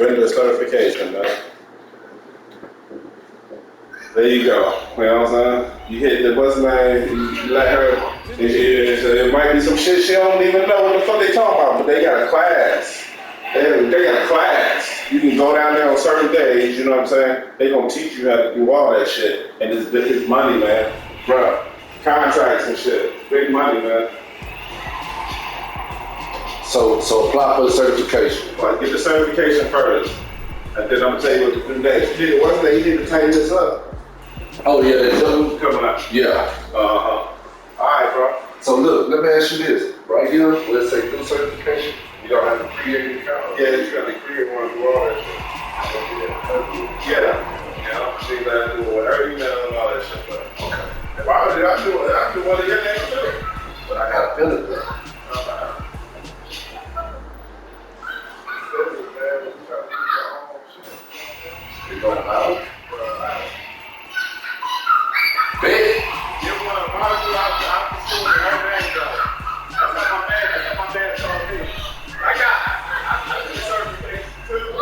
Render certification, man. There you go. You know what I'm saying? You hit the what's name, you let her, it might be some shit she don't even know what the fuck they talking about, but they got a class. They got a class. You can go down there on certain days, you know what I'm saying? They gonna teach you how to do all that shit. And it's money, man. Bruh. Contracts and shit. Big money, man. So apply for the certification. Like, get the certification first. And then I'm gonna tell you what to do next. What's that? You need to tighten this up. Oh yeah, that's coming up. Yeah. Alright, bro. So look, let me ask you this. Right here, let's say new certification. You don't have to create an account. Yeah, you got to create one and do all that shit. Yeah. So you gotta do whatever you know and all that shit. But okay. If I do one of your names too. But I gotta fill it though. You don't allow it? Big. You want to model out the school and her name though. That's what my dad told me. I do certification too. My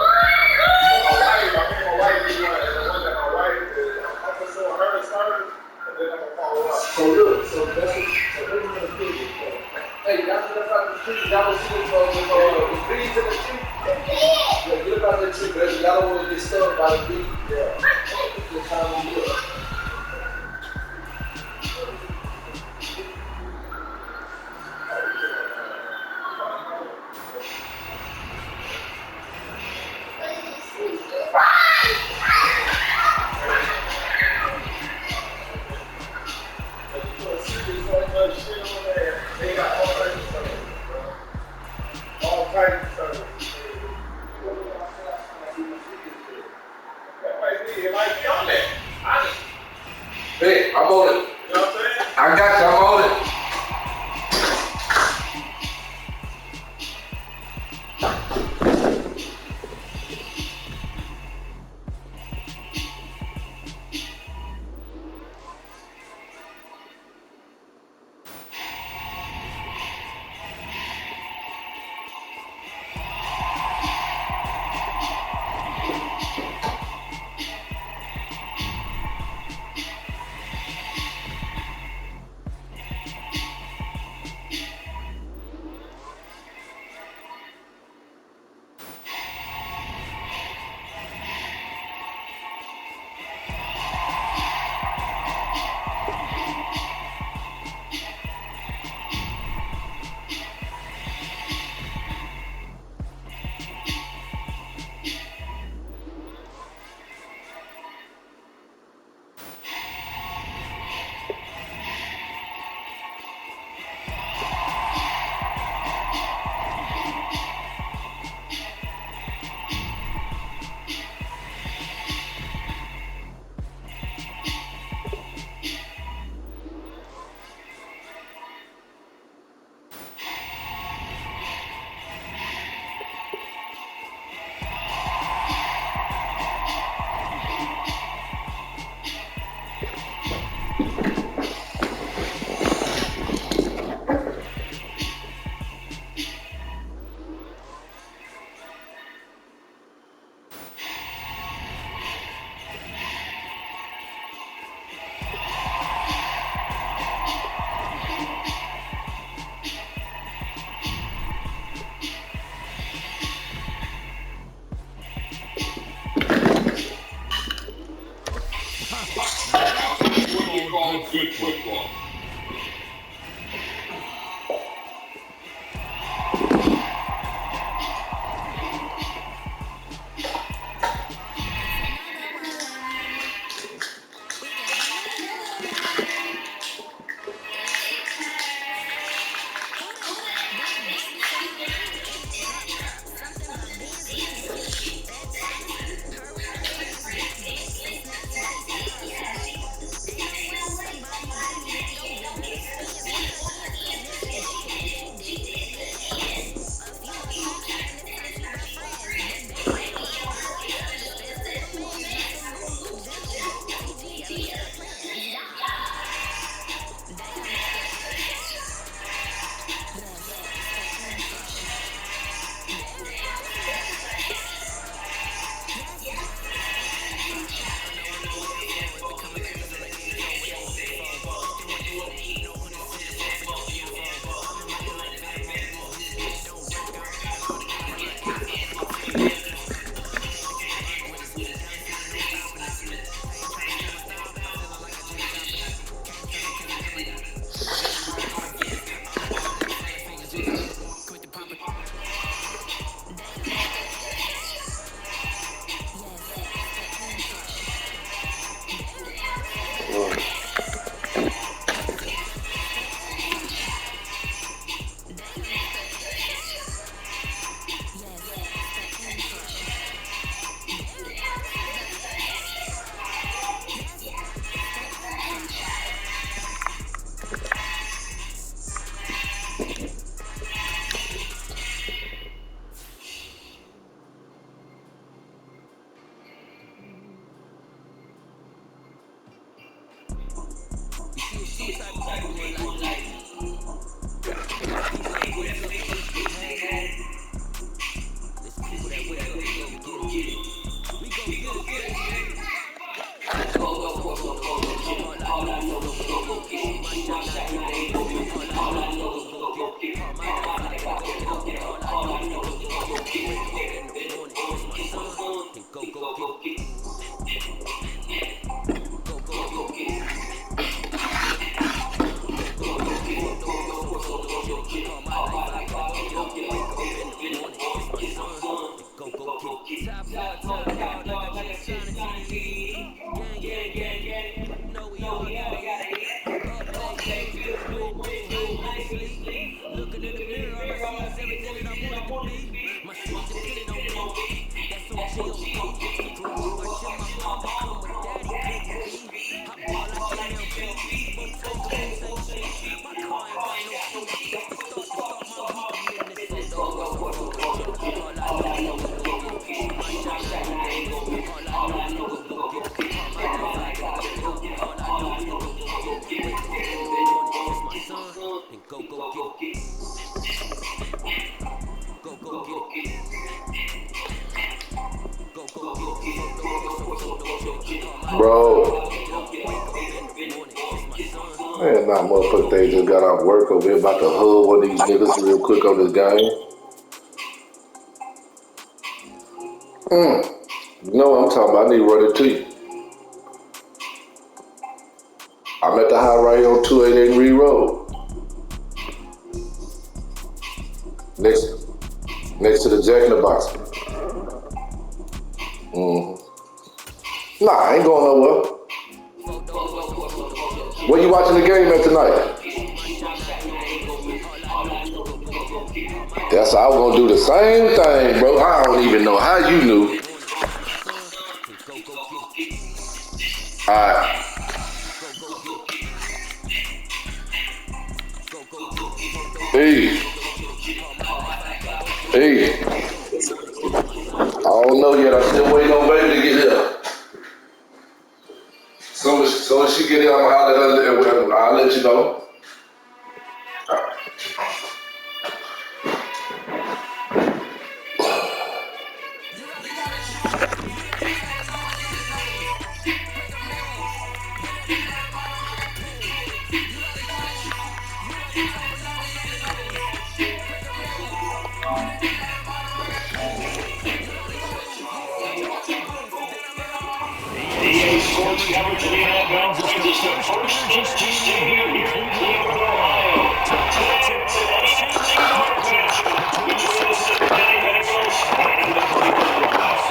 wife is the one that my wife is. I'm pursuing her first, and then I'm gonna follow up. So look, so that's what we're gonna do. Hey, that's out the street. Y'all see the trees in the street? Yeah, get about the tree, but y'all don't want to get stuck by the tree. Yeah. That's how we do it. Hey, I'm on it. You know what I'm saying? I got you, I'm on it. Bro, man, nah, motherfucker, they just got off work over here about to hug one of these niggas real quick on this game. You know what I'm talking about? I need to run it to you. I'm at the high right on 288 Reed Road. Next to the Jack in the Box. Nah, I ain't going nowhere. Where you watching the game at tonight? That's I was gonna do the same thing, bro. I don't even know how you knew. Alright. Hey. Hey. I don't know yet. I'm still waiting on baby to get here. Soon as she get here, I'm gonna holler at her and I'll let you know. EA Sports coverage of the NFL brings us the first Energy Stadium here in Cleveland, Ohio. Tonight, it's an NFC North matchup between the Cincinnati Bengals and the Cleveland Browns.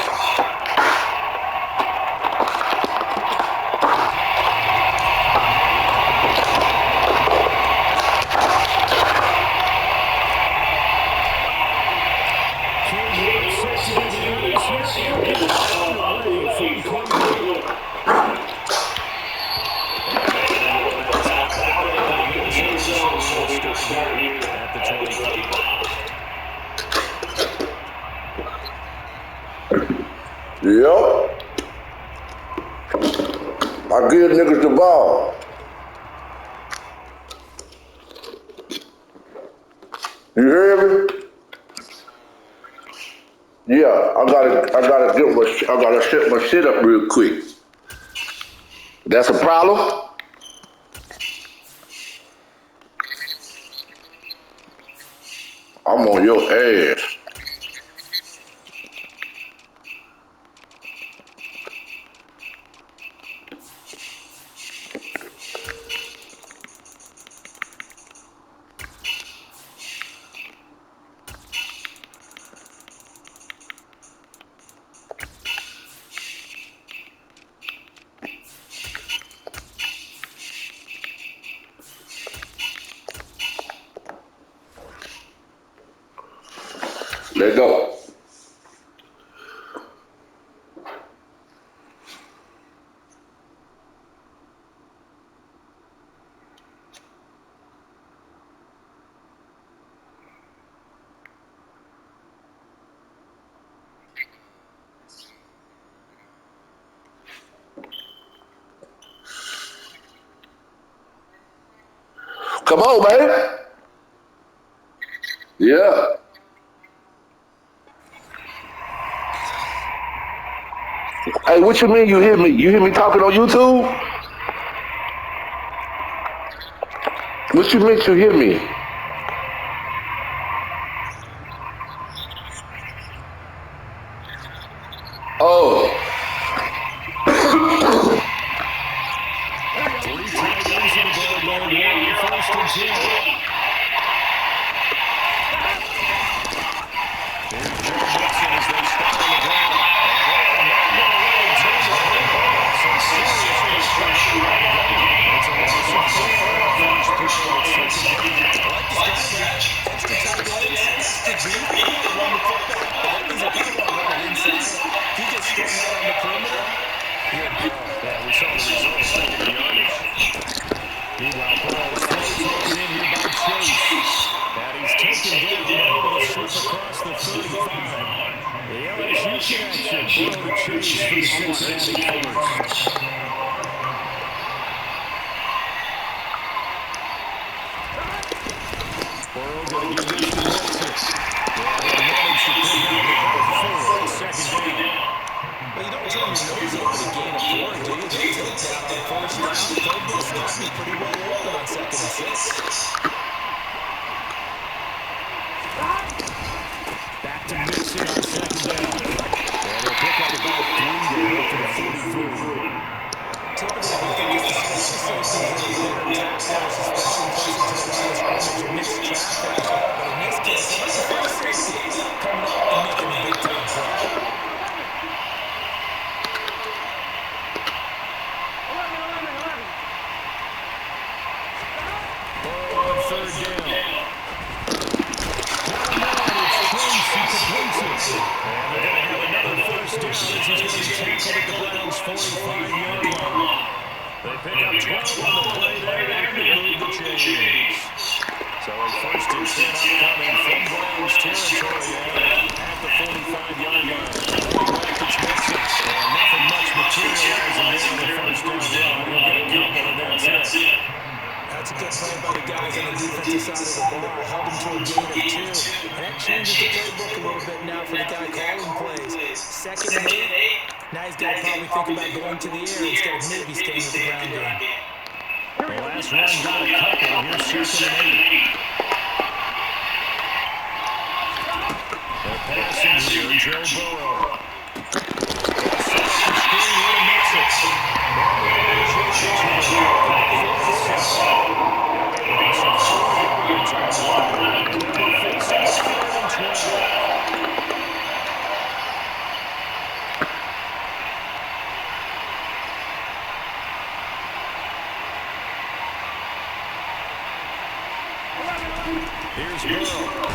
Yep. I give niggas the ball. You hear me? Yeah, I gotta set my shit up real quick. That's a problem? I'm on your ass. Let's go. Come on, man. Yeah. Hey, what you mean you hear me? You hear me talking on YouTube? What you mean you hear me? Oh. 3 tight ends in the guard here on 1st and 10. Here's Joe Mixon as they start on the ground. And they are not going to let him turn the ball. Some serious pressure right away. It's a loss of 4 on the first play. It's 2nd down. I like the strategy. Extra tight ends, extra deep. They want to run the football. But that means they kind of want to run it inside. If you get strung out on the perimeter, you're in trouble. Yeah, we saw the result. 2nd yardage. Meanwhile, Burrow throws taken in here by Chase. And he's taken down, able to slip across the 35. The LSU connection. Burrow to Chase for the Cincinnati Force. Burrow going to give this to Mixon. And they managed to pick up about 4 on 2nd down. Well, you don't turn your nose up at a gain of 4, do you? They take down on 1st down. Playbook's got me pretty well rolling on 2nd and 6. Back to Mixon on 2nd down. And he'll pick up about 3 there to the 43. Typically, we think it's the strong safety and the tacklers, especially closer to the line of scrimmage and mixed traffic. But in this case, it's the free safety coming up and making a big-time play. Burrow on 3rd down. And they're going to have another 1st down as he's going to be tackled at the Browns' 45-yard line. They pick up 12 on the play there and they move the chains. So a 1st and 10 upcoming from Browns territory at the 45-yard line. Running back to Mixon. And nothing much materializing there on the 1st down run. He'll get a couple and that's it. That's a good play by the guys on the defensive side of the ball. Held him to a gain of 2. And that changes the playbook a little bit now for the guy calling plays. 2nd and 8. Now he's got to probably think about going to the air instead of maybe staying with the ground game. The last run got a couple. Here's 2nd and 8. They're passing here. Joe Burrow. They'll set up the screen here to Mixon. Here's Burrow.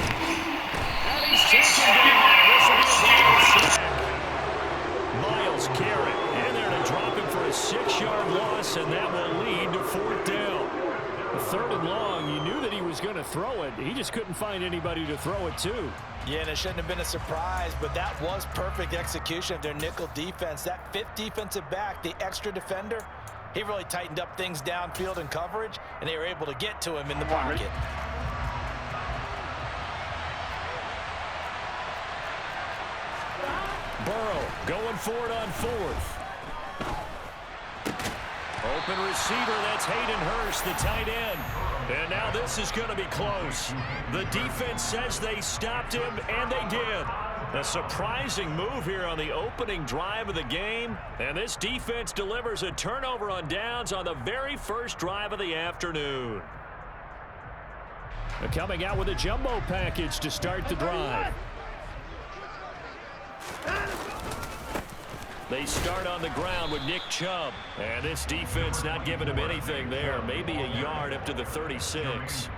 And he's taken down. This will be a ball sack. Miles Garrett in there to drop him for a 6-yard loss, and that will lead to 4th down. A 3rd and long, you knew that he was going to throw it. He just couldn't find anybody to throw it to. Yeah, and it shouldn't have been a surprise, but that was perfect execution of their nickel defense. That 5th defensive back, the extra defender, he really tightened up things downfield in coverage, and they were able to get to him in the pocket. Burrow going for it on 4th. Open receiver, that's Hayden Hurst, the tight end. And now this is going to be close. The defense says they stopped him, and they did. A surprising move here on the opening drive of the game. And this defense delivers a turnover on downs on the very first drive of the afternoon. They're coming out with a jumbo package to start the drive. They start on the ground with Nick Chubb. And this defense not giving him anything there. Maybe a yard up to the 36.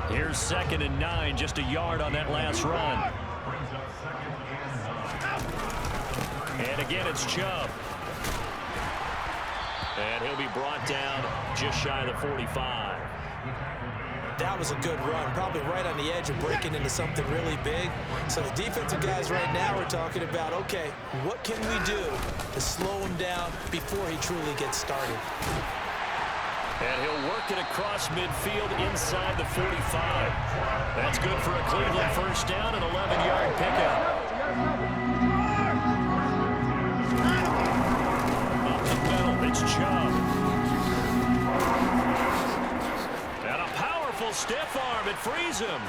Here's 2nd and 9, just a yard on that last run. And again, it's Chubb. And he'll be brought down just shy of the 45. That was a good run, probably right on the edge of breaking into something really big. So the defensive guys right now are talking about, okay, what can we do to slow him down before he truly gets started? And he'll work it across midfield inside the 45. That's good for a Cleveland first down, an 11-yard pickup. Up the middle, it's Chubb. And a powerful stiff arm, it frees him.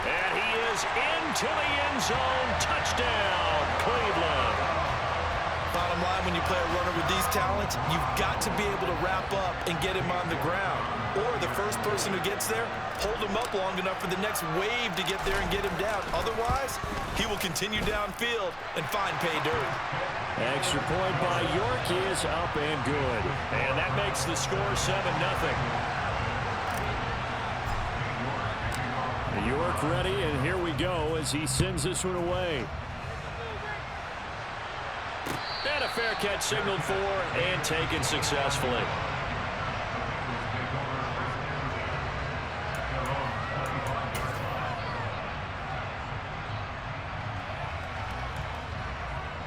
And he is into the end zone. Touchdown, Cleveland. Bottom line, when you play a runner with these talents, you've got to be able to wrap up and get him on the ground. Or the first person who gets there, hold him up long enough for the next wave to get there and get him down. Otherwise, he will continue downfield and find pay dirt. Extra point by York is up and good. And that makes the score 7-0. York ready, and here we go as he sends this one away. And a fair catch signaled for and taken successfully.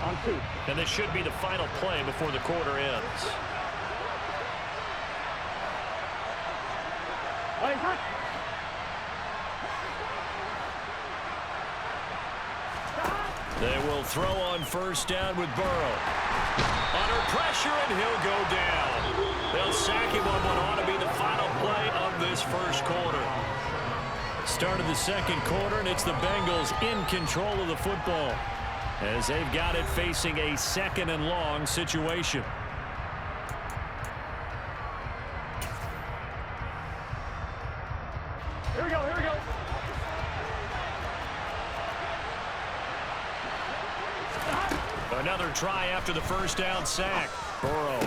On 2. And this should be the final play before the quarter ends. They will throw on first down with Burrow. Under pressure, and he'll go down. They'll sack him on what ought to be the final play of this first quarter. Start of the second quarter, and it's the Bengals in control of the football as they've got it facing a second and long situation. Here we go, here we go. Another try after the first down sack. Burrow.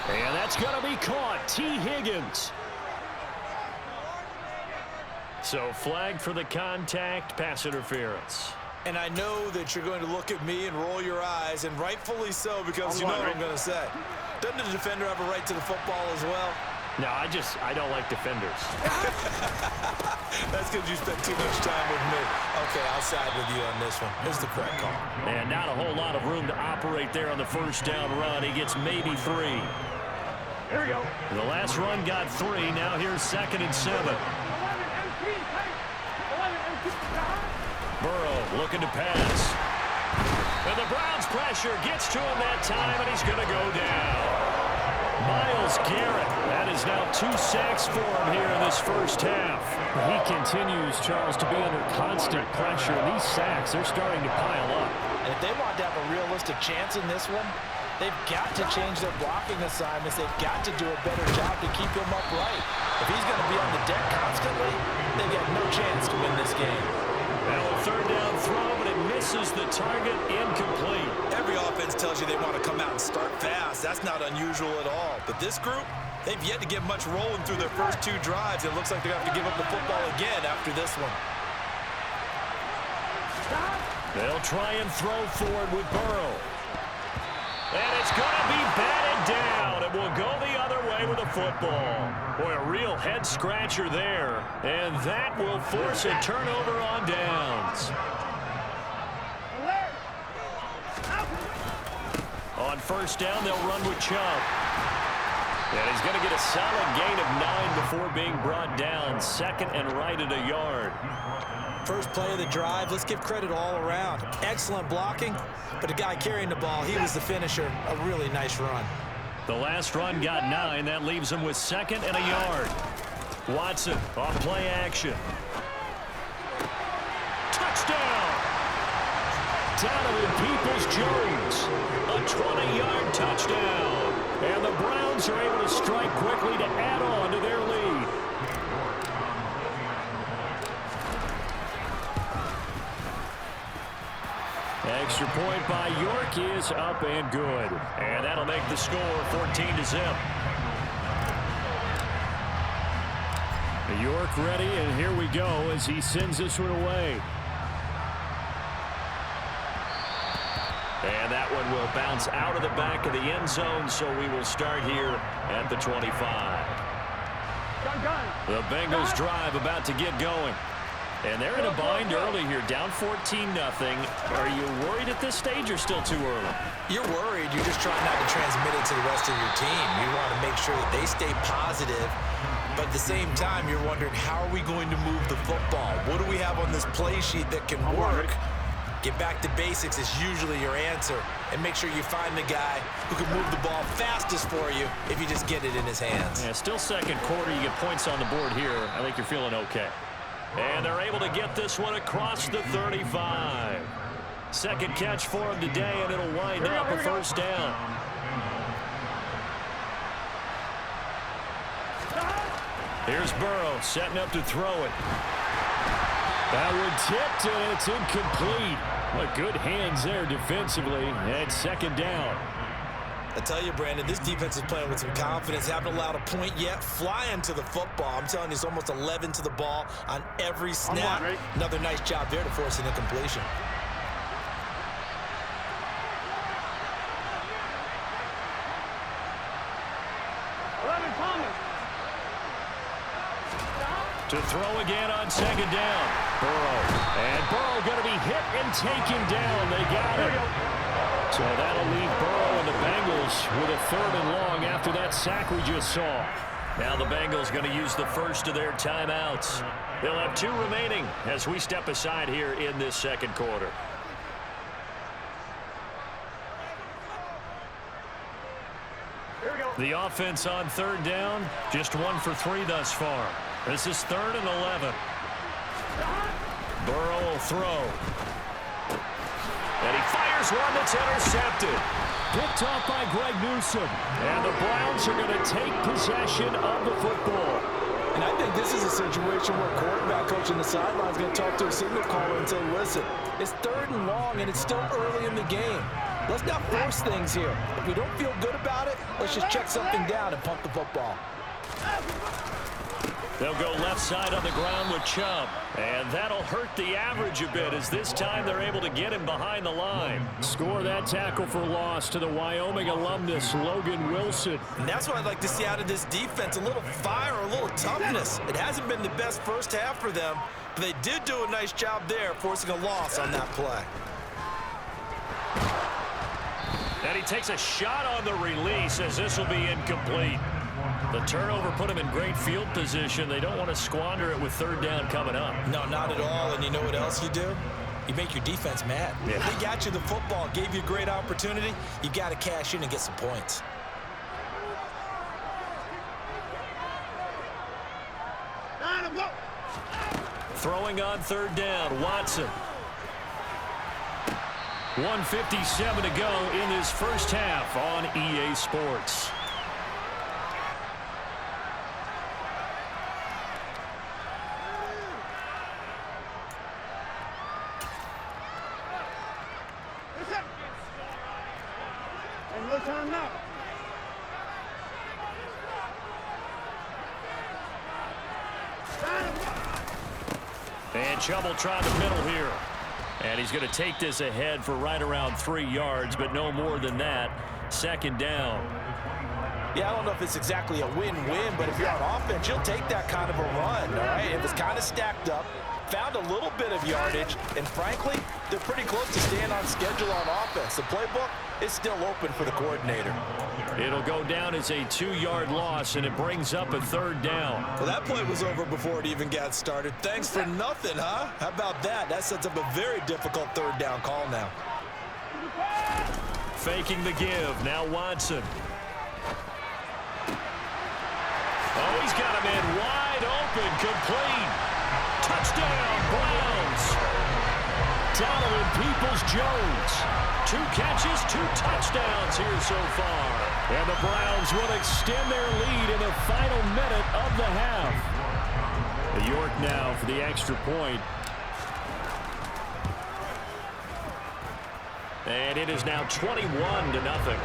And that's going to be caught. T. Higgins. So flag for the contact, pass interference. And I know that you're going to look at me and roll your eyes, and rightfully so, because you know what I'm going to say. Doesn't the defender have a right to the football as well? No, I don't like defenders. That's because you spent too much time with me. Okay, I'll side with you on this one. Here's the correct call. And not a whole lot of room to operate there on the first down run. He gets maybe 3. Here we go. The last run got 3. Now here's 2nd and 7. Burrow looking to pass. And the Browns pressure gets to him that time, and he's going to go down. Myles Garrett, that is now 2 sacks for him here in this first half. He continues, Charles, to be under constant pressure. These sacks, they're starting to pile up. And if they want to have a realistic chance in this one, they've got to change their blocking assignments. They've got to do a better job to keep him upright. If he's going to be on the deck constantly, they've got no chance to win this game. Now a third down throw, but it misses the target, incomplete. Every offense tells you they want to come out and start fast. That's not unusual at all. But this group, they've yet to get much rolling through their first 2 drives. It looks like they're going to have to give up the football again after this one. They'll try and throw forward with Burrow. And it's going to be batted down. It will go the other way with the football. Boy, a real head-scratcher there. And that will force a turnover on downs. On first down, they'll run with Chubb. And he's going to get a solid gain of 9 before being brought down. 2nd and right at a yard. First play of the drive, let's give credit all around. Excellent blocking, but the guy carrying the ball, he was the finisher. A really nice run. The last run got 9. That leaves him with 2nd and a yard. Watson off play action. Touchdown! Donovan Peoples-Jones. A 20-yard touchdown. And the Browns are able to strike quickly to add on to their lead. Extra point by York is up and good. And that'll make the score 14-0. York ready, and here we go as he sends this one away. And that one will bounce out of the back of the end zone, so we will start here at the 25. The Bengals drive about to get going. And they're in a bind early here, down 14-0. Are you worried at this stage or still too early? You're worried. You're just trying not to transmit it to the rest of your team. You want to make sure that they stay positive. But at the same time, you're wondering, how are we going to move the football? What do we have on this play sheet that can work? Get back to basics is usually your answer. And make sure you find the guy who can move the ball fastest for you if you just get it in his hands. Yeah, still second quarter. You get points on the board here. I think you're feeling okay. And they're able to get this one across the 35. Second catch for him today, and it'll wind up a first down. Here's Burrow setting up to throw it. That one tipped, and it's incomplete. Well, good hands there defensively, and second down. I tell you, Brandon, this defense is playing with some confidence. Haven't allowed a point yet. Flying to the football. I'm telling you, it's almost 11 to the ball on every snap. Another nice job there to force an incompletion. To throw again on second down. Burrow. And Burrow going to be hit and taken down. They got him. So that'll leave Burrow and the Bengals with a 3rd and long after that sack we just saw. Now the Bengals going to use the first of their timeouts. They'll have 2 remaining as we step aside here in this second quarter. The offense on 3rd down, just 1 for 3 thus far. This is 3rd and 11. Burrow will throw. And he fires one that's intercepted. Picked off by Greg Newsome. And the Browns are going to take possession of the football. And I think this is a situation where quarterback coach on the sideline is going to talk to a signal caller and say, listen, it's 3rd and long and it's still early in the game. Let's not force things here. If we don't feel good about it, let's just check something down and pump the football. They'll go left side on the ground with Chubb. And that'll hurt the average a bit as this time they're able to get him behind the line. Score that tackle for loss to the Wyoming alumnus, Logan Wilson. And that's what I'd like to see out of this defense, a little fire, a little toughness. It hasn't been the best first half for them, but they did do a nice job there forcing a loss on that play. And he takes a shot on the release as this will be incomplete. The turnover put him in great field position. They don't want to squander it with 3rd down coming up. No, not at all. And you know what else you do? You make your defense mad. Yeah. They got you the football, gave you a great opportunity. You got to cash in and get some points. Throwing on 3rd down, Watson. 1:57 to go in this first half on EA Sports. And Chubb will try the middle here. And he's going to take this ahead for right around 3 yards, but no more than that. 2nd down. Yeah, I don't know if it's exactly a win-win, but if you're on offense, you'll take that kind of a run, all right? It was kind of stacked up, found a little bit of yardage, and frankly, they're pretty close to staying on schedule on offense. The playbook is still open for the coordinator. It'll go down as a 2-yard loss, and it brings up a 3rd down. Well, that play was over before it even got started. Thanks for nothing, huh? How about that? That sets up a very difficult 3rd down call now. Faking the give. Now Watson. Oh, he's got him in wide open. Complete. Touchdown, Browns. Donovan Peoples-Jones. 2 catches, 2 touchdowns here so far. And the Browns will extend their lead in the final minute of the half. York now for the extra point. And it is now 21-0.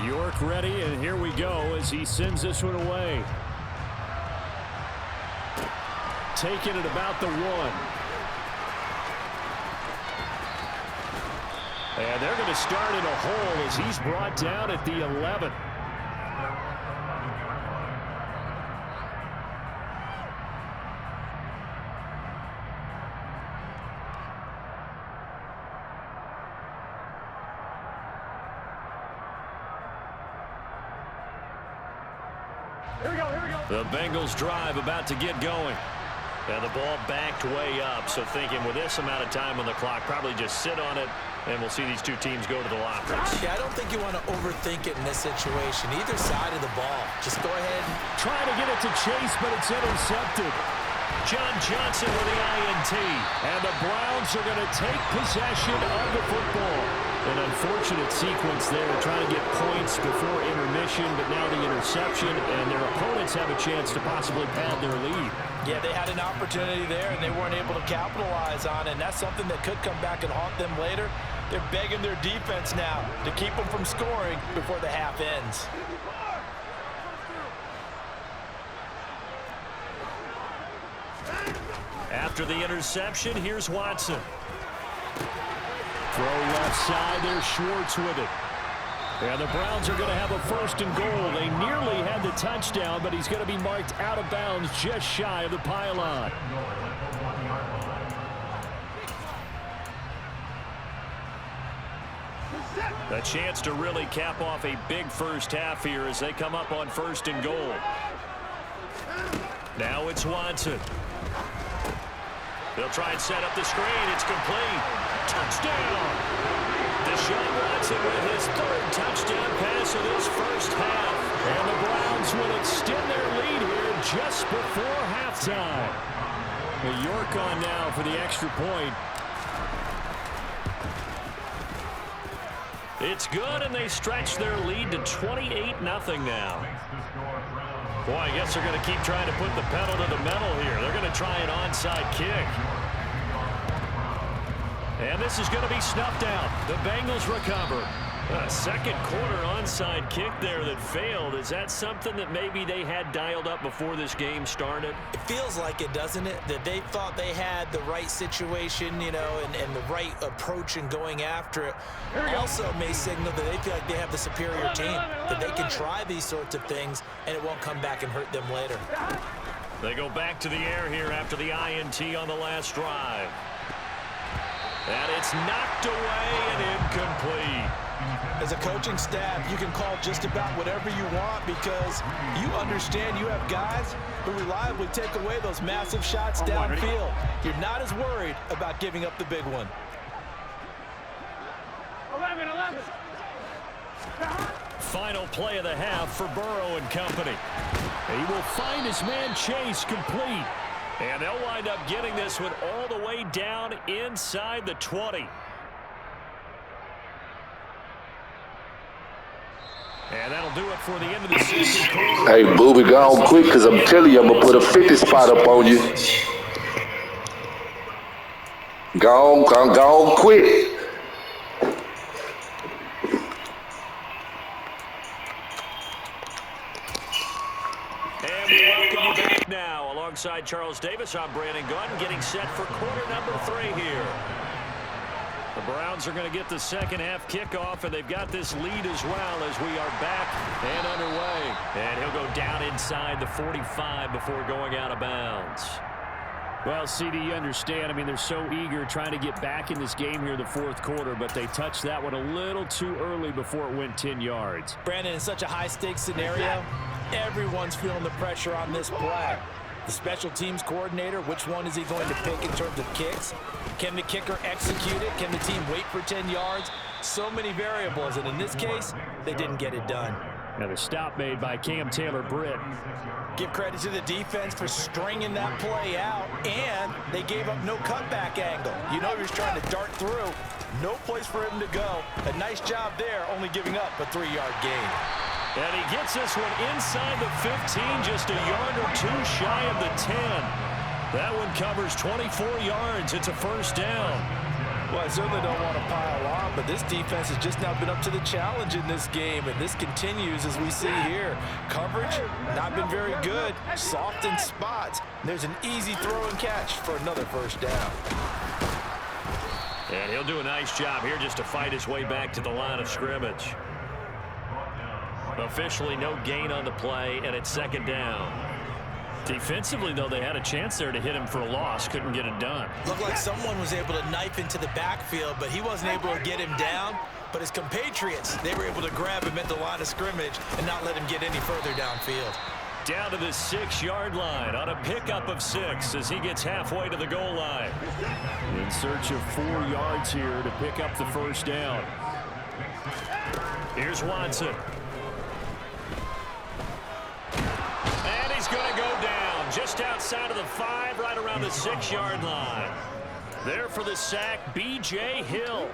York ready, and here we go as he sends this one away. Taking it about the 1. And they're going to start in a hole as he's brought down at the 11. The Bengals drive about to get going. And the ball backed way up, so thinking with this amount of time on the clock, probably just sit on it, and we'll see these two teams go to the lockers. Yeah, I don't think you want to overthink it in this situation. Either side of the ball. Just go ahead. Trying to get it to Chase, but it's intercepted. John Johnson with the INT. And the Browns are going to take possession of the football. An unfortunate sequence there, trying to get points before intermission, but now the interception, and their opponents have a chance to possibly pad their lead. Yeah, they had an opportunity there, and they weren't able to capitalize on it, and that's something that could come back and haunt them later. They're begging their defense now to keep them from scoring before the half ends. After the interception, here's Watson. Throw left side, there's Schwartz with it. And the Browns are going to have a 1st and goal. They nearly had the touchdown, but he's going to be marked out of bounds just shy of the pylon. A chance to really cap off a big first half here as they come up on 1st and goal. Now it's Watson. They'll try and set up the screen. It's complete. Touchdown! Deshaun Watson with his 3rd touchdown pass of this first half. And the Browns will extend their lead here just before halftime. New York on now for the extra point. It's good, and they stretch their lead to 28-0 now. Boy, I guess they're going to keep trying to put the pedal to the metal here. They're going to try an onside kick. And this is going to be snuffed out. The Bengals recover. A second quarter onside kick there that failed. Is that something that maybe they had dialed up before this game started? It feels like it, doesn't it? That they thought they had the right situation, you know, and the right approach in going after it. Also may signal that they feel like they have the superior team, that they can try these sorts of things, and it won't come back and hurt them later. They go back to the air here after the INT on the last drive. And it's knocked away and incomplete. As a coaching staff, you can call just about whatever you want because you understand you have guys who reliably take away those massive shots downfield. You're not as worried about giving up the big one. 11. Final play of the half for Burrow and company. He will find his man Chase complete. And they'll wind up getting this one all the way down inside the 20. And that'll do it for the end of the second quarter. Hey, Booby, go on quick, because I'm telling you, I'm going to put a 50 spot up on you. Go on quick. And we welcome you back now. Alongside Charles Davis, I'm Brandon Gordon, getting set for quarter number 3 here. The Browns are going to get the second half kickoff, and they've got this lead as well as we are back and underway. And he'll go down inside the 45 before going out of bounds. Well, CD, you understand. I mean, they're so eager trying to get back in this game here in the 4th quarter, but they touched that one a little too early before it went 10 yards. Brandon, in such a high-stakes scenario, everyone's feeling the pressure on this play. The special teams coordinator, which one is he going to pick in terms of kicks? Can the kicker execute it? Can the team wait for 10 yards? So many variables, and in this case, they didn't get it done. Now the stop made by Cam Taylor-Britt. Give credit to the defense for stringing that play out, and they gave up no cutback angle. You know he was trying to dart through. No place for him to go. A nice job there, only giving up a 3-yard gain. And he gets this one inside the 15, just a yard or 2 shy of the 10. That one covers 24 yards. It's a first down. Well, I certainly don't want to pile on, but this defense has just now been up to the challenge in this game, and this continues as we see here. Coverage, not been very good. Soft in spots. There's an easy throw and catch for another first down. And he'll do a nice job here just to fight his way back to the line of scrimmage. Officially no gain on the play, and it's second down. Defensively, though, they had a chance there to hit him for a loss. Couldn't get it done. Looked like someone was able to knife into the backfield, but he wasn't able to get him down. But his compatriots, they were able to grab him at the line of scrimmage and not let him get any further downfield. Down to the 6-yard line on a pickup of 6 as he gets halfway to the goal line. In search of 4 yards here to pick up the first down. Here's Watson. And he's going to go down just outside of the 5, right around the 6-yard line. There for the sack, B.J. Hill.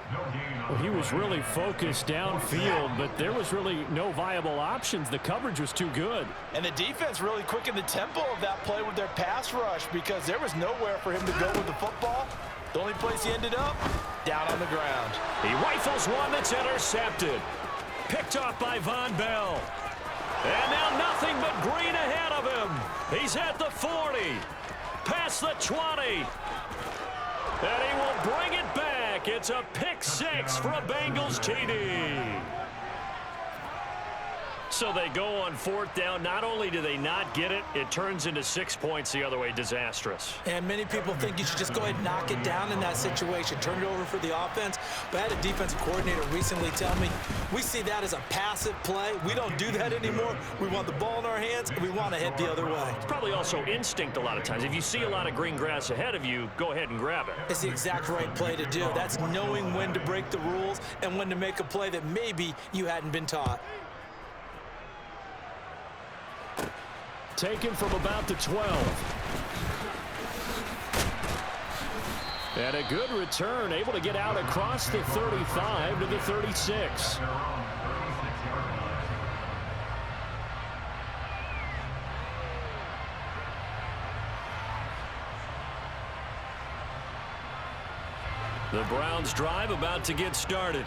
Well, he was really focused downfield, but there was really no viable options. The coverage was too good. And the defense really quickened the tempo of that play with their pass rush because there was nowhere for him to go with the football. The only place he ended up, down on the ground. He rifles one that's intercepted. Picked off by Von Bell. And now nothing but green ahead of him. He's at the 40. Past the 20. And he will bring it back. It's a pick 6 for a Bengals TD. So they go on 4th down. Not only do they not get it, it turns into 6 points the other way. Disastrous. And many people think you should just go ahead and knock it down in that situation. Turn it over for the offense. But I had a defensive coordinator recently tell me, we see that as a passive play. We don't do that anymore. We want the ball in our hands, and we want to head the other way. It's probably also instinct a lot of times. If you see a lot of green grass ahead of you, go ahead and grab it. It's the exact right play to do. That's knowing when to break the rules and when to make a play that maybe you hadn't been taught. Taken from about the 12. And a good return, able to get out across the 35 to the 36. The Browns drive about to get started.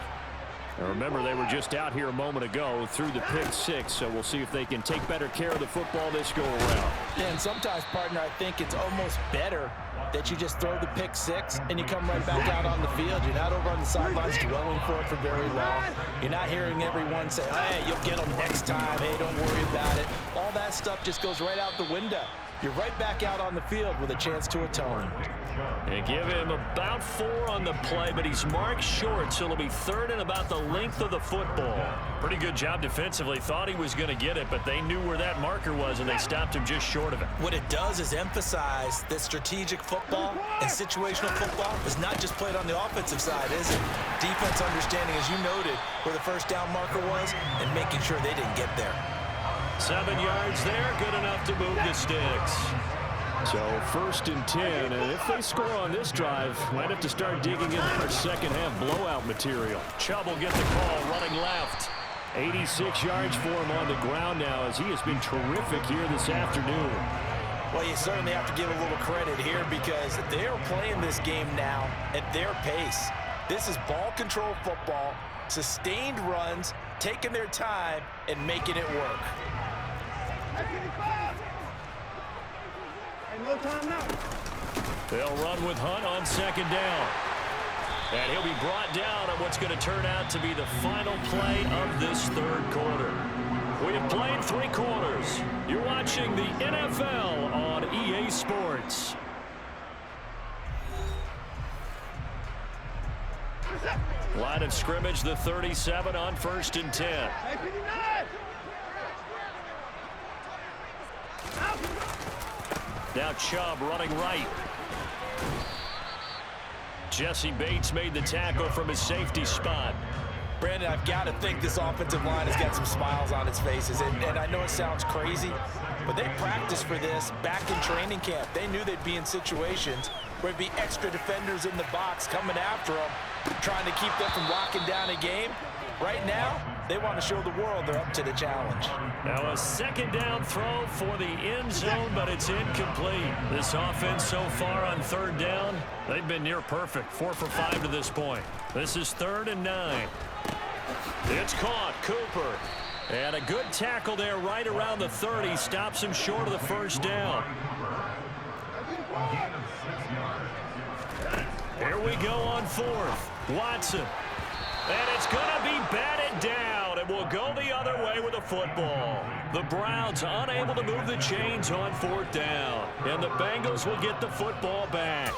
Now remember, they were just out here a moment ago through the pick 6, so we'll see if they can take better care of the football this go-around. Yeah, and sometimes, partner, I think it's almost better that you just throw the pick 6 and you come right back out on the field. You're not over on the sidelines dwelling for it for very long. You're not hearing everyone say, hey, you'll get them next time. Hey, don't worry about it. All that stuff just goes right out the window. You're right back out on the field with a chance to atone. They give him about 4 on the play, but he's marked short, so it'll be 3rd and about the length of the football. Pretty good job defensively. Thought he was going to get it, but they knew where that marker was, and they stopped him just short of it. What it does is emphasize that strategic football and situational football is not just played on the offensive side, is it? Defense understanding, as you noted, where the first down marker was and making sure they didn't get there. 7 yards there, good enough to move the sticks. So 1st and 10, and if they score on this drive, might have to start digging in our second half blowout material. Chubb will get the call running left. 86 yards for him on the ground now as he has been terrific here this afternoon. Well, you certainly have to give a little credit here because they're playing this game now at their pace. This is ball control football, sustained runs, taking their time, and making it work. No time now. They'll run with Hunt on 2nd down. And he'll be brought down on what's going to turn out to be the final play of this 3rd quarter. We have played 3 quarters. You're watching the NFL on EA Sports. Line of scrimmage, the 37 on 1st and 10. Now Chubb running right. Jesse Bates made the tackle from his safety spot. Brandon, I've got to think this offensive line has got some smiles on its faces. And I know it sounds crazy, but they practiced for this back in training camp. They knew they'd be in situations where it'd be extra defenders in the box coming after them, trying to keep them from locking down a game. Right now, they want to show the world they're up to the challenge. Now a 2nd down throw for the end zone, but it's incomplete. This offense so far on 3rd down, they've been near perfect. 4 for 5 to this point. This is 3rd and 9. It's caught, Cooper. And a good tackle there right around the 30. Stops him short of the 1st down. Here we go on fourth. Watson. And it's going to be batted down. It will go the other way with a football. The Browns unable to move the chains on fourth down. And the Bengals will get the football back.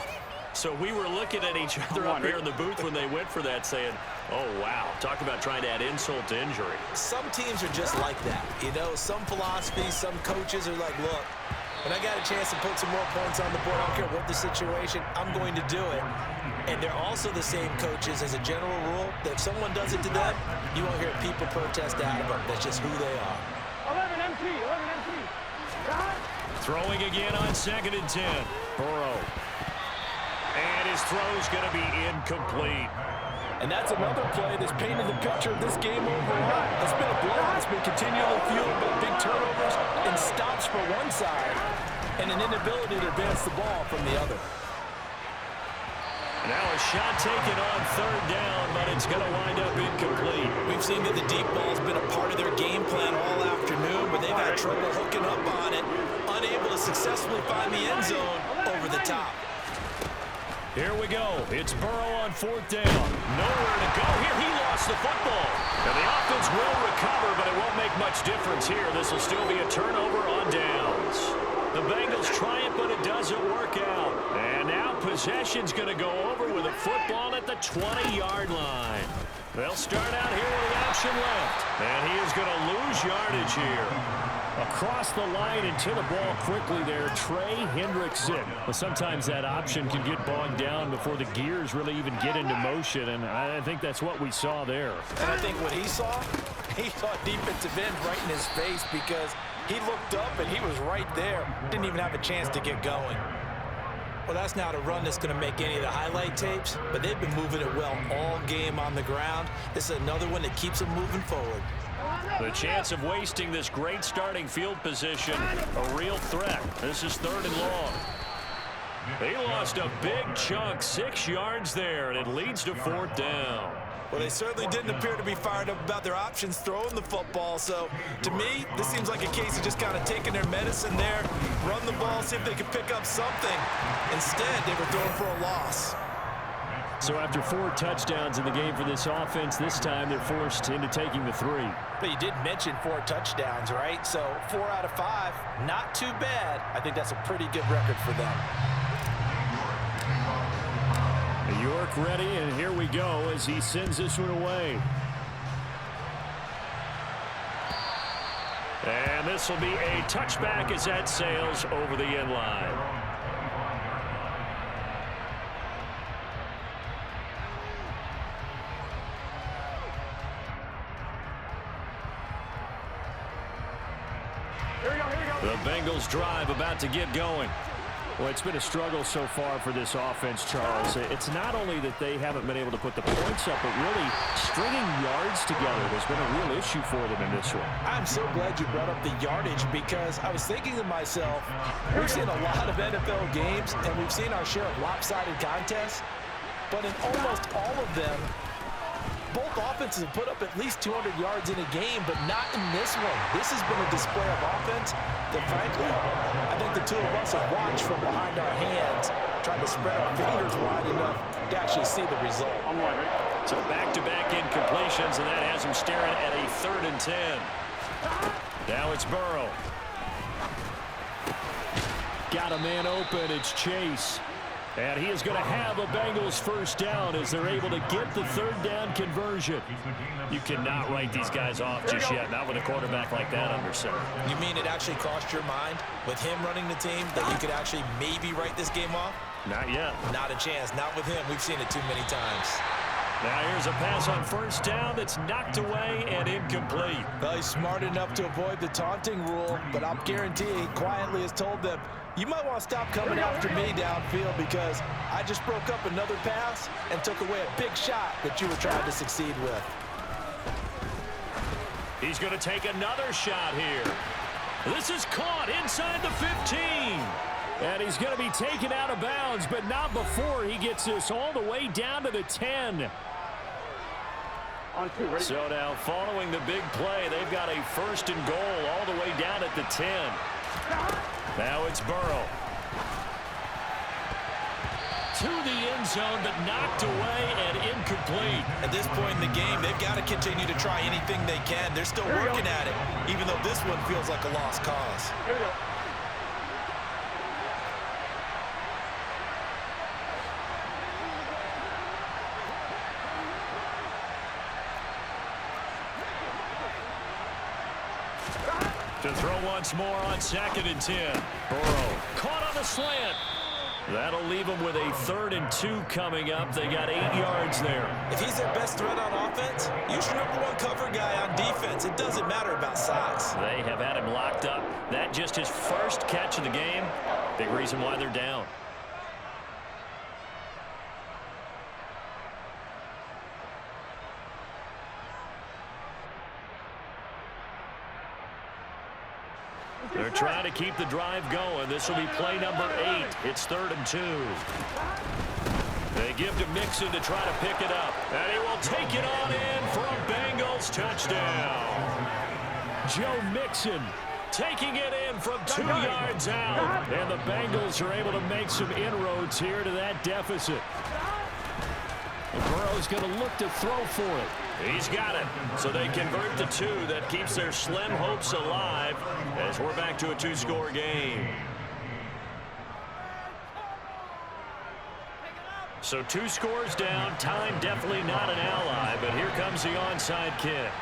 So we were looking at each other up here in the booth when they went for that saying, oh, wow, talk about trying to add insult to injury. Some teams are just like that. You know, some philosophies, some coaches are like, look, when I got a chance to put some more points on the board, I don't care what the situation, I'm going to do it. And they're also the same coaches as a general rule that if someone does it to them, you won't hear people protest out of them. That's just who they are. 11 M3. Throwing again on 2nd and 10. Burrow. And his throw's going to be incomplete. And that's another play that's painted the picture of this game overall. It's been a blowout. It's been continually fueled by big turnovers and stops for one side and an inability to advance the ball from the other. Now a shot taken on 3rd down, but it's going to wind up incomplete. We've seen that the deep ball has been a part of their game plan all afternoon, but they've had trouble hooking up on it, unable to successfully find the end zone over the top. Here we go. It's Burrow on 4th down. Nowhere to go here. He lost the football. And the offense will recover, but it won't make much difference here. This will still be a turnover on downs. The Bengals try it, but it doesn't work out. And now possession's going to go over with a football at the 20-yard line. They'll start out here with an option left. And he is going to lose yardage here. Across the line and to the ball quickly there, Trey Hendrickson. But sometimes that option can get bogged down before the gears really even get into motion, and I think that's what we saw there. And I think what he saw defensive end right in his face because he looked up and he was right there. Didn't even have a chance to get going. Well, that's not a run that's going to make any of the highlight tapes, but they've been moving it well all game on the ground. This is another one that keeps them moving forward. The chance of wasting this great starting field position, a real threat. This is 3rd and long. They lost a big chunk, 6 yards there, and it leads to 4th down. Well, they certainly didn't appear to be fired up about their options throwing the football. So, to me, this seems like a case of just kind of taking their medicine there, run the ball, see if they could pick up something. Instead, they were throwing for a loss. So after 4 touchdowns in the game for this offense, this time they're forced into taking the 3. But you did mention 4 touchdowns, right? So 4 out of 5, not too bad. I think that's a pretty good record for them. York ready, and here we go as he sends this one away. And this will be a touchback as that sails over the end line. The Bengals drive about to get going. Well, it's been a struggle so far for this offense, Charles. It's not only that they haven't been able to put the points up, but really stringing yards together has been a real issue for them in this one. I'm so glad you brought up the yardage because I was thinking to myself, we've seen a lot of NFL games and we've seen our share of lopsided contests, but in almost all of them, both offenses have put up at least 200 yards in a game, but not in this one. This has been a display of offense that, frankly, I think the two of us have watched from behind our hands, trying to spread our fingers wide enough to actually see the result. So back-to-back incompletions, and that has him staring at a 3rd and 10. Now it's Burrow. Got a man open. It's Chase. And he is going to have a Bengals first down as they're able to get the 3rd down conversion. You cannot write these guys off just yet, not with a quarterback like that under center. You mean it actually crossed your mind with him running the team that you could actually maybe write this game off? Not yet. Not a chance. Not with him. We've seen it too many times. Now here's a pass on first down that's knocked away and incomplete. Well, he's smart enough to avoid the taunting rule, but I'll guarantee he quietly has told them, you might want to stop coming after me downfield because I just broke up another pass and took away a big shot that you were trying to succeed with. He's going to take another shot here. This is caught inside the 15. And he's going to be taken out of bounds, but not before he gets this all the way down to the 10. So now following the big play, they've got a 1st and goal all the way down at the 10. Now it's Burrow. to the end zone, but knocked away and incomplete. At this point in the game, they've got to continue to try anything they can. They're still working at it, even though this one feels like a lost cause. Here we go. To throw once more on 2nd and 10. Burrow caught on the slant. That'll leave them with a 3rd and 2 coming up. They got 8 yards there. If he's their best threat on offense, use your #1 cover guy on defense. It doesn't matter about size. They have had him locked up. That just his first catch of the game. Big reason why they're down. They're trying to keep the drive going. This will be play number 8. It's 3rd and 2. They give to Mixon to try to pick it up. And he will take it on in for a Bengals touchdown. Joe Mixon taking it in from 2 yards out. And the Bengals are able to make some inroads here to that deficit. Burrow's going to look to throw for it. He's got it. So they convert the 2. That keeps their slim hopes alive as we're back to a 2-score game. So 2 scores down. Time definitely not an ally, but here comes the onside kick.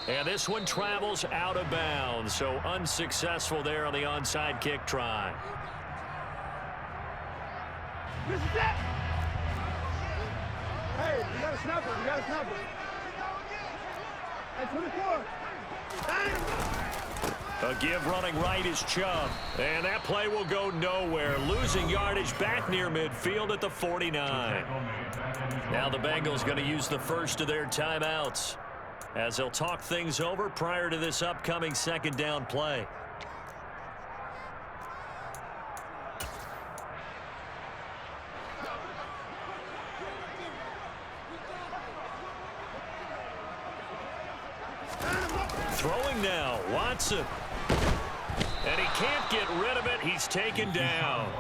And this one travels out of bounds, so unsuccessful there on the onside kick try. This is it! Hey, you got a snapper, you got a snapper. Hey, 24. A give running right is Chubb. And that play will go nowhere. Losing yardage back near midfield at the 49. Now the Bengals going to use the first of their timeouts as they'll talk things over prior to this upcoming 2nd down play. Throwing now, Watson. And he can't get rid of it. He's taken down.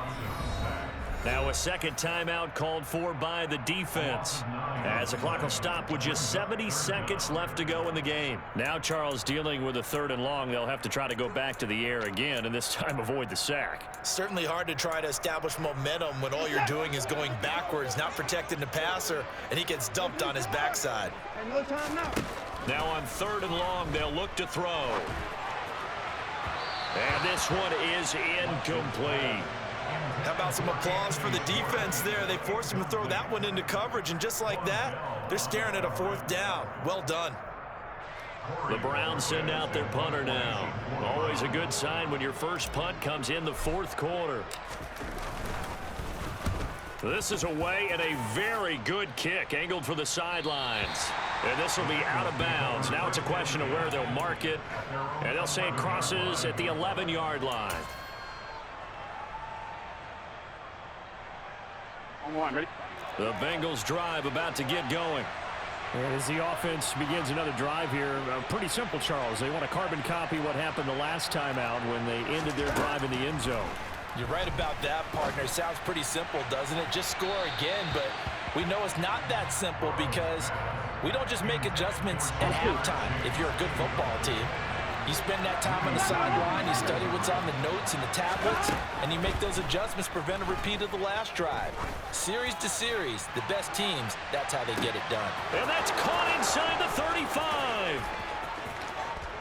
Now a 2nd timeout called for by the defense, as the clock will stop with just 70 seconds left to go in the game. Now Charles dealing with a 3rd and long. They'll have to try to go back to the air again, and this time avoid the sack. Certainly hard to try to establish momentum when all you're doing is going backwards, not protecting the passer, and he gets dumped on his backside. Hey, no time now. Now on 3rd and long, they'll look to throw. And this one is incomplete. How about some applause for the defense there? They forced him to throw that one into coverage, and just like that, they're staring at a 4th down. Well done. The Browns send out their punter now. Always a good sign when your first punt comes in the 4th quarter. This is away and a very good kick, angled for the sidelines. And this will be out of bounds. Now it's a question of where they'll mark it. And they'll say it crosses at the 11-yard line. The Bengals drive about to get going. And as the offense begins another drive here, pretty simple, Charles. They want to carbon copy what happened the last time out when they ended their drive in the end zone. You're right about that, partner. Sounds pretty simple, doesn't it? Just score again, but we know it's not that simple because we don't just make adjustments at halftime if you're a good football team. You spend that time on the sideline, you study what's on the notes and the tablets, and you make those adjustments, prevent a repeat of the last drive. Series to series, the best teams, that's how they get it done. And that's caught inside the 35.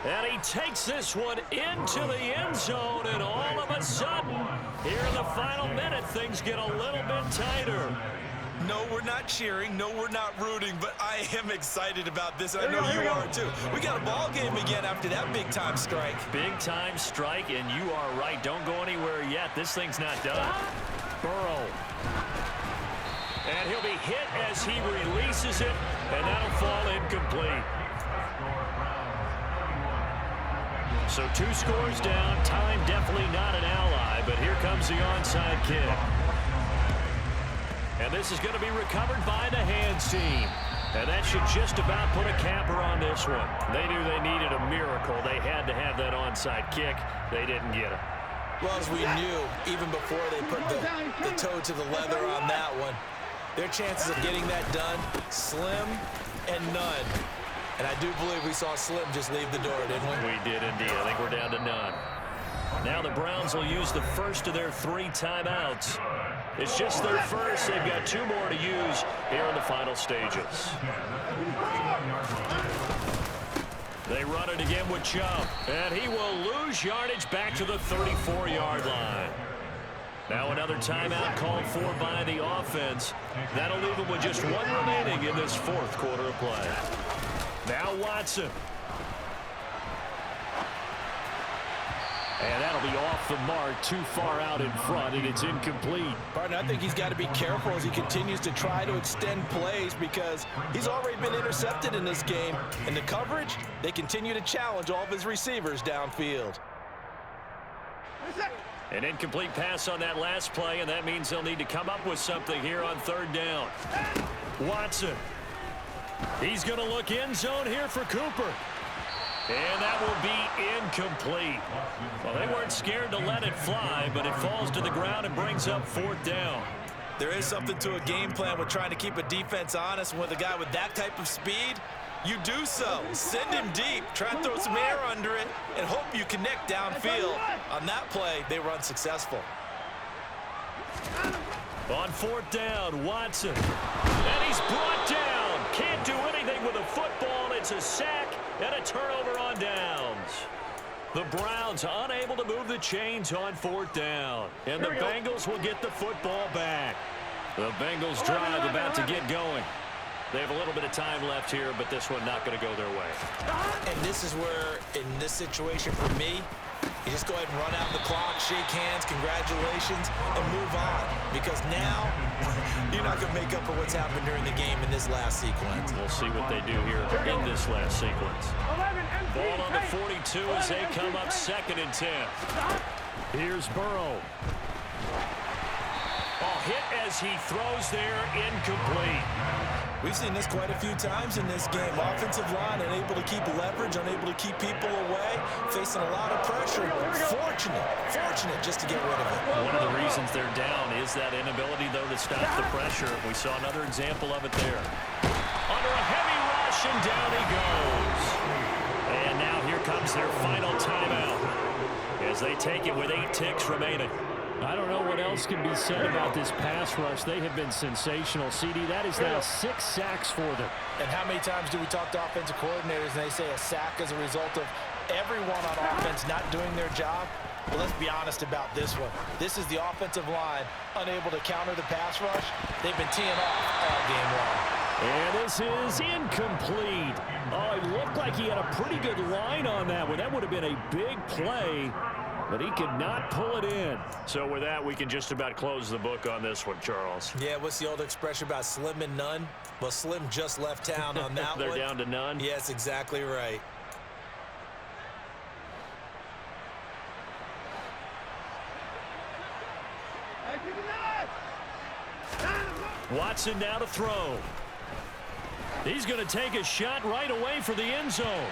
And he takes this one into the end zone, and all of a sudden, here in the final minute, things get a little bit tighter. No, we're not cheering. No, we're not rooting, but I am excited about this, and I know you are too. We got a ball game again after that big-time strike. Big-time strike, and you are right. Don't go anywhere yet. This thing's not done. Burrow. And he'll be hit as he releases it, and that'll fall incomplete. So 2 scores down. Time definitely not an ally, but here comes the onside kick. And this is going to be recovered by the hands team. And that should just about put a capper on this one. They knew they needed a miracle. They had to have that onside kick. They didn't get it. Well, as we knew, even before they put the toe to the leather on that one, their chances of getting that done, slim and none. And I do believe we saw Slim just leave the door, didn't we? We did indeed. I think we're down to none. Now the Browns will use the first of their 3 timeouts. It's just their first. They've got 2 more to use here in the final stages. They run it again with Chubb, and he will lose yardage back to the 34-yard line. Now another timeout called for by the offense. That'll leave them with just 1 remaining in this 4th quarter of play. Now Watson. And that'll be off the mark, too far out in front, and it's incomplete. Partner, I think he's got to be careful as he continues to try to extend plays because he's already been intercepted in this game. And the coverage, they continue to challenge all of his receivers downfield. An incomplete pass on that last play, and that means they'll need to come up with something here on 3rd down. Watson. He's going to look end zone here for Cooper. And that will be incomplete. Well, they weren't scared to let it fly, but it falls to the ground and brings up 4th down. There is something to a game plan with trying to keep a defense honest. And with a guy with that type of speed, you do so. Send him deep, try and throw some air under it, and hope you connect downfield. On that play, they were unsuccessful. On 4th down, Watson. And he's brought down. Can't do anything with a football. It's a sack and a turnover on downs. The Browns unable to move the chains on 4th down. And the Bengals will get the football back. The Bengals drive about to get going. They have a little bit of time left here, but this one not going to go their way. And this is where, in this situation for me, you just go ahead and run out the clock, shake hands, congratulations, and move on. Because now, you're not going to make up for what's happened during the game in this last sequence. We'll see what they do here in this last sequence. Ball on the 42 as they come up 2nd and 10. Here's Burrow. Hit as he throws there, incomplete. We've seen this quite a few times in this game. Offensive line unable to keep leverage, unable to keep people away, facing a lot of pressure. Fortunate just to get rid of it. One of the reasons they're down is that inability, though, to stop the pressure. We saw another example of it there. Under a heavy rush, and down he goes. And now here comes their final timeout as they take it with 8 ticks remaining. I don't know what else can be said about this pass rush. They have been sensational, CD. That is now 6 sacks for them. And how many times do we talk to offensive coordinators and they say a sack as a result of everyone on offense not doing their job? Well, let's be honest about this one. This is the offensive line unable to counter the pass rush. They've been teeing off all game long. And this is incomplete. Oh, it looked like he had a pretty good line on that one. That would have been a big play, but he could not pull it in. So with that, we can just about close the book on this one, Charles. Yeah, what's the old expression about slim and none? Well, Slim just left town on that They're one. down to none? Yes, exactly right. Watson now to throw. He's going to take a shot right away for the end zone.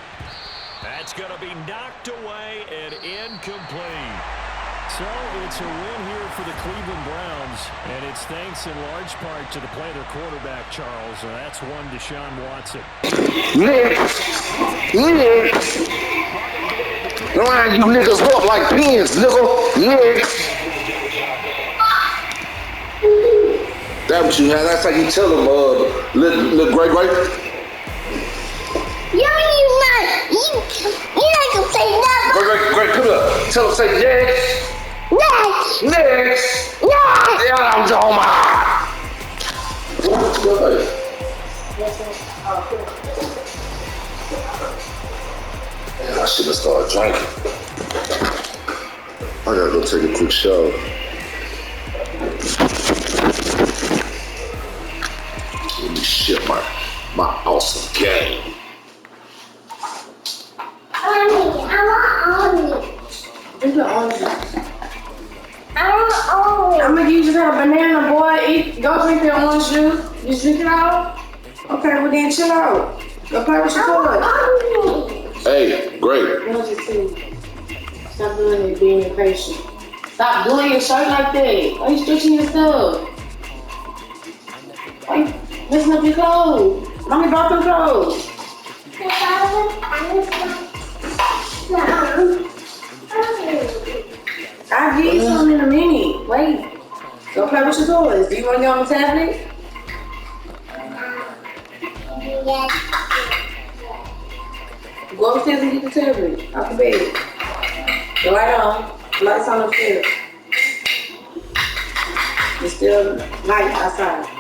That's going to be knocked away and incomplete. So it's a win here for the Cleveland Browns, and it's thanks in large part to the play of their quarterback, Charles. And that's one Deshaun Watson. Niggas. Line you niggas up like pins, nigga. Niggas. That's what you had. That's how you tell them, little great. You not gonna say nothing. Great, come up. Tell them, say next. Next. Yeah, I'm talking about. I should have started drinking. I gotta go take a quick shower. Let me shit my awesome game. I want I'm gonna give you a banana, boy. Go drink your orange juice. You drink it all? Okay, well then chill out. Go play with your toy. Hey, great. Stop doing it, being impatient. Stop doing your shirt like that. Why you stretching your stuff? Why you messing up your clothes? Mommy brought them clothes. I'll give you some in a minute. Wait. Go play with your toys. Do you want to get on the tablet? Go upstairs and get the tablet off the bed. Go right on. Lights on upstairs. It's still light outside.